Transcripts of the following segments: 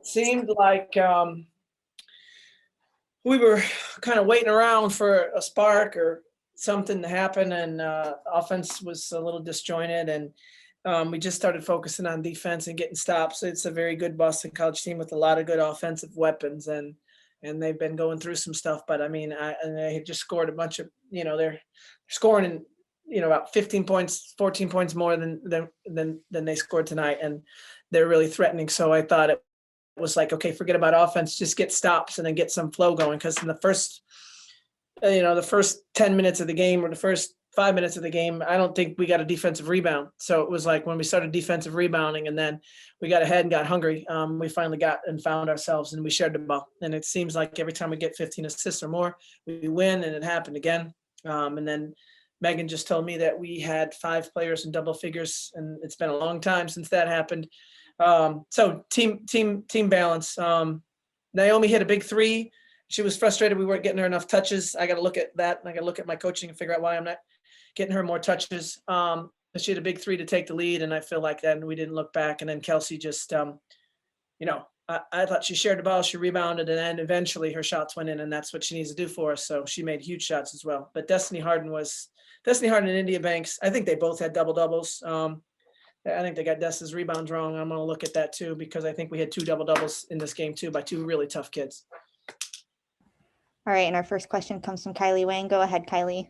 seemed like we were kind of waiting around for a spark or something to happen, and offense was a little disjointed, and we just started focusing on defense and getting stops. It's a very good Boston College team with a lot of good offensive weapons, and they've been going through some stuff. But I mean, and they had just scored a bunch of, they're scoring in, about 15 points, 14 points more than they scored tonight, and they're really threatening. So I thought it was like, okay, forget about offense, just get stops and then get some flow going. Because in the first 10 minutes of the game or the first 5 minutes of the game, I don't think we got a defensive rebound. So it was like when we started defensive rebounding and then we got ahead and got hungry, we finally got and found ourselves and we shared the ball. And it seems like every time we get 15 assists or more, we win, and it happened again. And then Megan just told me that we had 5 players in double figures, and it's been a long time since that happened. So team balance. Naomi hit a big 3. She was frustrated we weren't getting her enough touches. I got to look at that, and I got to look at my coaching and figure out why I'm not getting her more touches. But she had a big 3 to take the lead, and I feel like that, and we didn't look back. And then Kelsey just, I thought she shared the ball, she rebounded, and then eventually her shots went in, and that's what she needs to do for us. So she made huge shots as well. But Destiny Harden and India Banks, I think they both had double-doubles. I think they got Dessa's rebounds wrong. I'm going to look at that too, because I think we had 2 double-doubles in this game too by 2 really tough kids. All right, and our first question comes from Kylie Wayne. Go ahead, Kylie.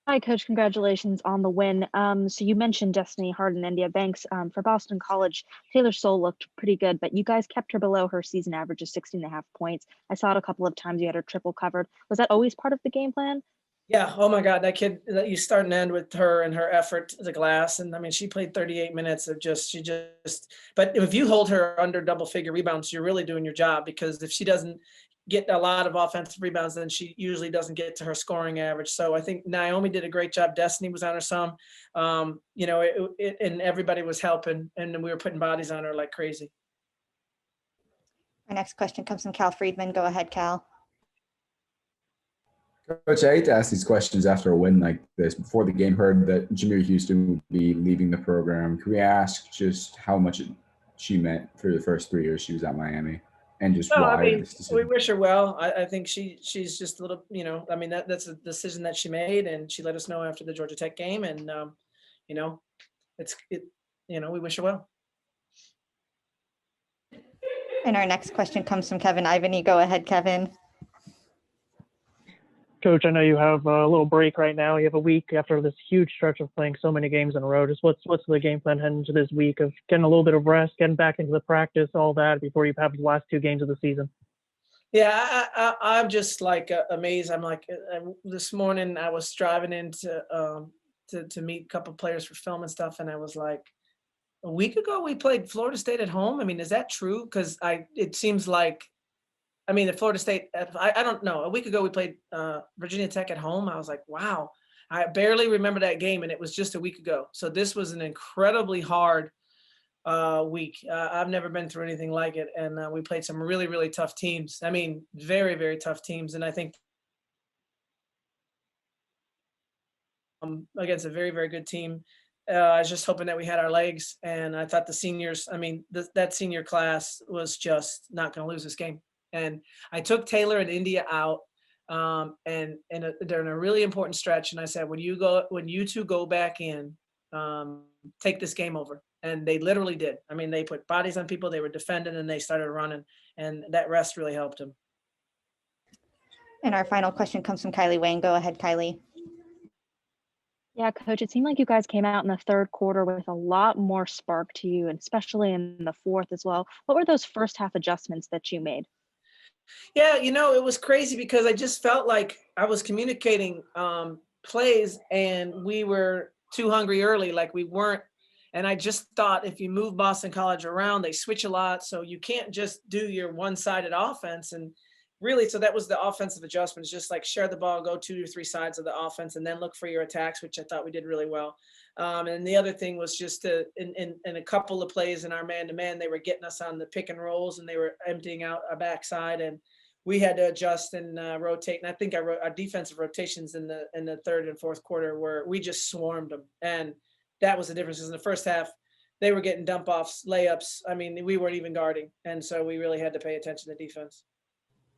Hi, Coach. Congratulations on the win. So you mentioned Destiny Harden, India Banks. For Boston College, Taylor Soule looked pretty good, but you guys kept her below her season average of 16.5 points. I saw it a couple of times. You had her triple covered. Was that always part of the game plan? Yeah. Oh my God, that kid, you start and end with her and her effort to the glass. And I mean, she played 38 minutes of but if you hold her under double figure rebounds, you're really doing your job, because if she doesn't get a lot of offensive rebounds, then she usually doesn't get to her scoring average. So I think Naomi did a great job. Destiny was on her some, and everybody was helping, and we were putting bodies on her like crazy. Our next question comes from Cal Friedman. Go ahead, Cal. Coach, I hate to ask these questions after a win like this. Before the game, heard that Jameer Houston would be leaving the program. Can we ask just how much she meant for the first 3 years she was at Miami, and just why? I mean, we wish her well. I think she's just a little, that's a decision that she made, and she let us know after the Georgia Tech game, and we wish her well. And our next question comes from Kevin Ivany. Go ahead, Kevin. Coach, I know you have a little break right now. You have a week after this huge stretch of playing so many games in a row. Just what's the game plan heading into this week of getting a little bit of rest, getting back into the practice, all that before you have the last 2 games of the season? Yeah, I'm just like amazed. I'm like, this morning I was driving in to meet a couple players for film and stuff, and I was like, a week ago we played Florida State at home. I mean, is that true? Because it seems like, the Florida State, I don't know. A week ago we played Virginia Tech at home. I was like, wow, I barely remember that game, and it was just a week ago. So this was an incredibly hard week. I've never been through anything like it, and we played some really, really tough teams. I mean, very, very tough teams, and I think against a very, very good team. I was just hoping that we had our legs, and I thought the seniors, that senior class was just not going to lose this game. And I took Taylor and India out, and they're in a really important stretch. And I said, when you 2 go back in, take this game over. And they literally did. I mean, they put bodies on people, they were defending, and they started running, and that rest really helped them. And our final question comes from Kylie Wayne. Go ahead, Kylie. Yeah, Coach, it seemed like you guys came out in the third quarter with a lot more spark to you, and especially in the fourth as well. What were those first half adjustments that you made? Yeah, it was crazy because I just felt like I was communicating plays, and we were too hungry early, like we weren't. And I just thought if you move Boston College around, they switch a lot. So you can't just do your one-sided offense. And really, so that was the offensive adjustments, just like share the ball, go 2 or 3 sides of the offense, and then look for your attacks, which I thought we did really well. And the other thing was just in a couple of plays in our man-to-man, they were getting us on the pick and rolls, and they were emptying out our backside, and we had to adjust and rotate. And I think our defensive rotations in the third and fourth quarter where we just swarmed them. And that was the difference. In the first half, they were getting dump offs, layups. I mean, we weren't even guarding. And so we really had to pay attention to defense.